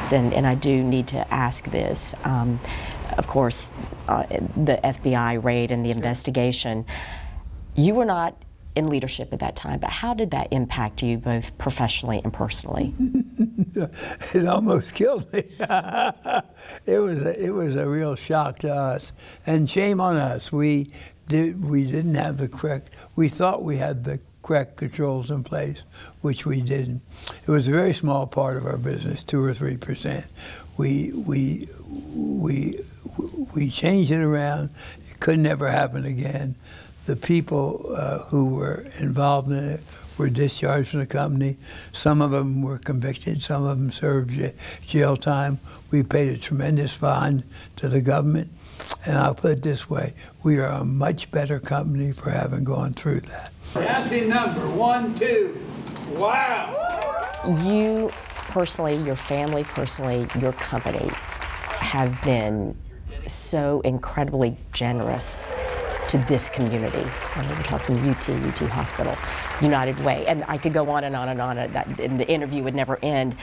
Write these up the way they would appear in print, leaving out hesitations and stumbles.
fact, and I do need to ask this. Of course, the FBI raid and the investigation, you were not in leadership at that time, but how did that impact you both professionally and personally? It almost killed me. It was a real shock to us, and shame on us. We didn't have the correct. We thought we had the correct controls in place, which we didn't. It was a very small part of our business, 2 or 3%. We changed it around. It could never happen again. The people who were involved in it were discharged from the company. Some of them were convicted. Some of them served jail time. We paid a tremendous fine to the government. And I'll put it this way, we are a much better company for having gone through that. Announcing number 1, 2. Wow! You personally, your family personally, your company have been so incredibly generous to this community. We're talking UT Hospital, United Way, and I could go on and on and on, and the interview would never end.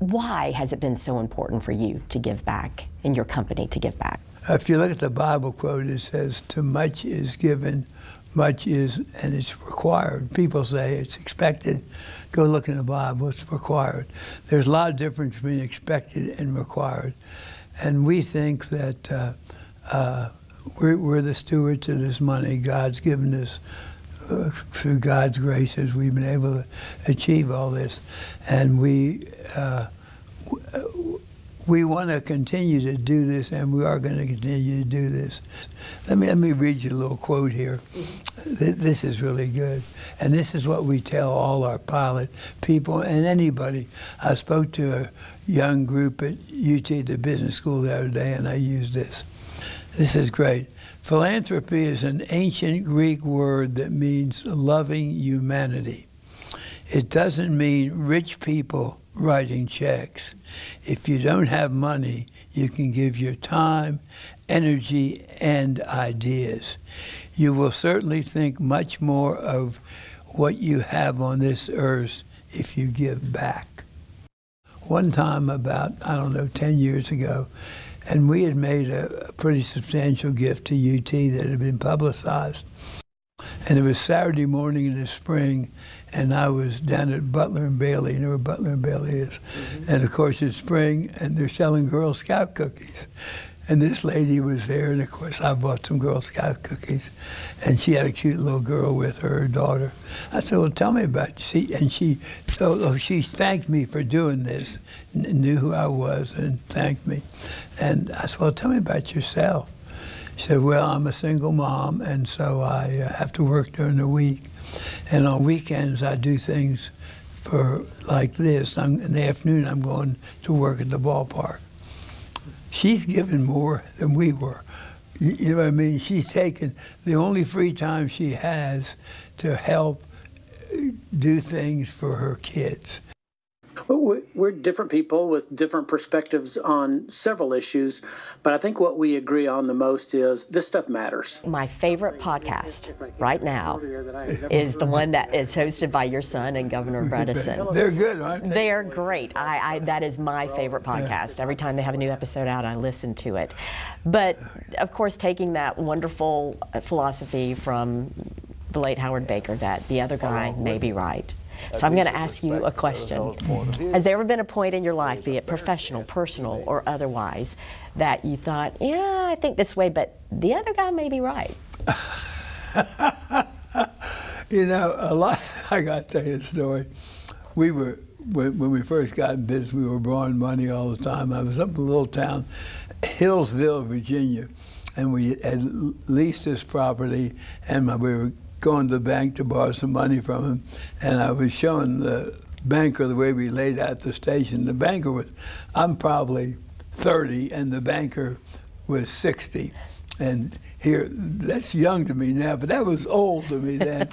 Why has it been so important for you to give back, and your company to give back? If you look at the Bible quote, it says, "To much is given, much is," and it's required. People say it's expected. Go look in the Bible, it's required. There's a lot of difference between expected and required. And we think that we're the stewards of this money God's given us. Through God's graces, we've been able to achieve all this. And we want to continue to do this, and we are going to continue to do this. Let me read you a little quote here. This is really good. And this is what we tell all our pilot people and anybody. I spoke to a young group at UT, the business school, the other day, and I used this. This is great. Philanthropy is an ancient Greek word that means loving humanity. It doesn't mean rich people writing checks. If you don't have money, you can give your time, energy, and ideas. You will certainly think much more of what you have on this earth if you give back. One time about, 10 years ago, and we had made a pretty substantial gift to UT that had been publicized. And it was Saturday morning in the spring, and I was down at Butler and Bailey. You know where Butler and Bailey is? Mm-hmm. And of course it's spring, and they're selling Girl Scout cookies. And this lady was there, and of course I bought some Girl Scout cookies. And she had a cute little girl with her daughter. I said, well, tell me about you. And she thanked me for doing this, knew who I was, and thanked me. And I said, well, tell me about yourself. She said, well, I'm a single mom, and so I have to work during the week. And on weekends, I do things for like this. In the afternoon, I'm going to work at the ballpark. She's given more than we were. You know what I mean? She's taken the only free time she has to help do things for her kids. Well, we're different people with different perspectives on several issues, but I think what we agree on the most is this stuff matters. My favorite podcast right now is the one that is hosted by your son and Governor Bredesen. They're good, aren't they? They're great. That is my favorite podcast. Every time they have a new episode out, I listen to it. But, of course, taking that wonderful philosophy from the late Howard Baker that the other guy may be right. So I'm going to ask you a question. Has there ever been a point in your life, be it professional, personal, or otherwise, that you thought, yeah, I think this way, but the other guy may be right? You know, a lot. I got to tell you a story. We were, when we first got in business, we were borrowing money all the time. I was up in a little town, Hillsville, Virginia, and we had leased this property, and we were going to the bank to borrow some money from him, and I was showing the banker the way we laid out the station. The banker was, I'm probably 30, and the banker was 60. And here, that's young to me now, but that was old to me then.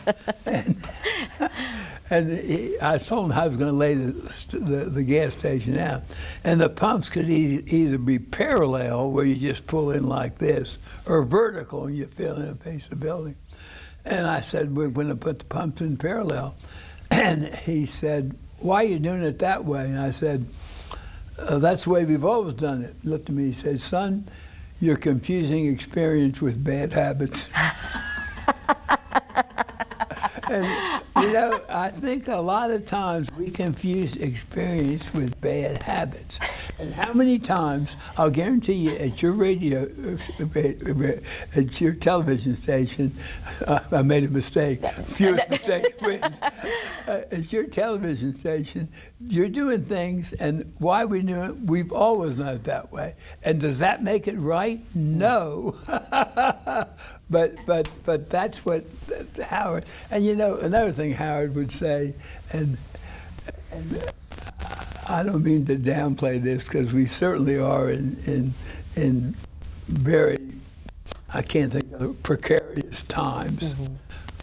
I told him I was going to lay the gas station out. And the pumps could either be parallel, where you just pull in like this, or vertical, and you fill in and face the building. And I said, we're going to put the pumps in parallel. And he said, why are you doing it that way? And I said, That's the way we've always done it. Looked at me and said, son, you're confusing experience with bad habits. And, you know, I think a lot of times we confuse experience with bad habits. And how many times, I'll guarantee you, at your radio, at your television station, I made a mistake, fewest mistakes win. At your television station, you're doing things, and why we do it, we've always done it that way. And does that make it right? No. But that's what Howard, and you know, another thing Howard would say, and I don't mean to downplay this, because we certainly are in very, I can't think of, precarious times. Mm-hmm.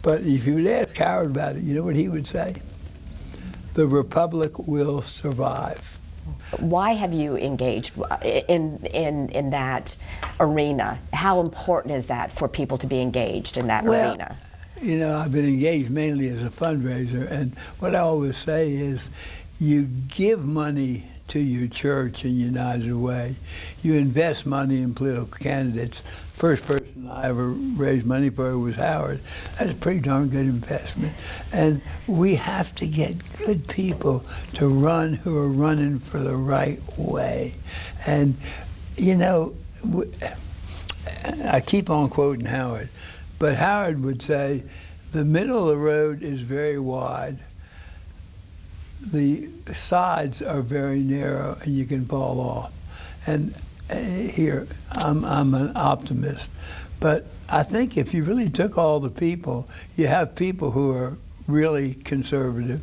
But if you would ask Howard about it, you know what he would say? The Republic will survive. Why have you engaged in that arena? How important is that for people to be engaged in that arena? You know, I've been engaged mainly as a fundraiser, and what I always say is, you give money to your church in United Way. You invest money in political candidates. First person I ever raised money for was Howard. That's a pretty darn good investment. And we have to get good people to run who are running for the right way. And, you know, I keep on quoting Howard, but Howard would say, the middle of the road is very wide. The sides are very narrow, and you can fall off. And here, I'm an optimist. But I think if you really took all the people, you have people who are really conservative,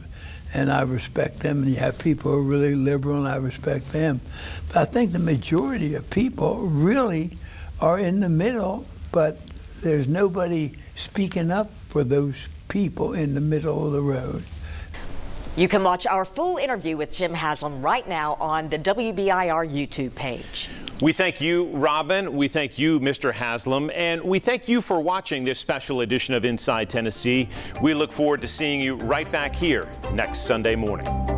and I respect them, and you have people who are really liberal, and I respect them. But I think the majority of people really are in the middle, but there's nobody speaking up for those people in the middle of the road. You can watch our full interview with Jim Haslam right now on the WBIR YouTube page. We thank you, Robin. We thank you, Mr. Haslam. And we thank you for watching this special edition of Inside Tennessee. We look forward to seeing you right back here next Sunday morning.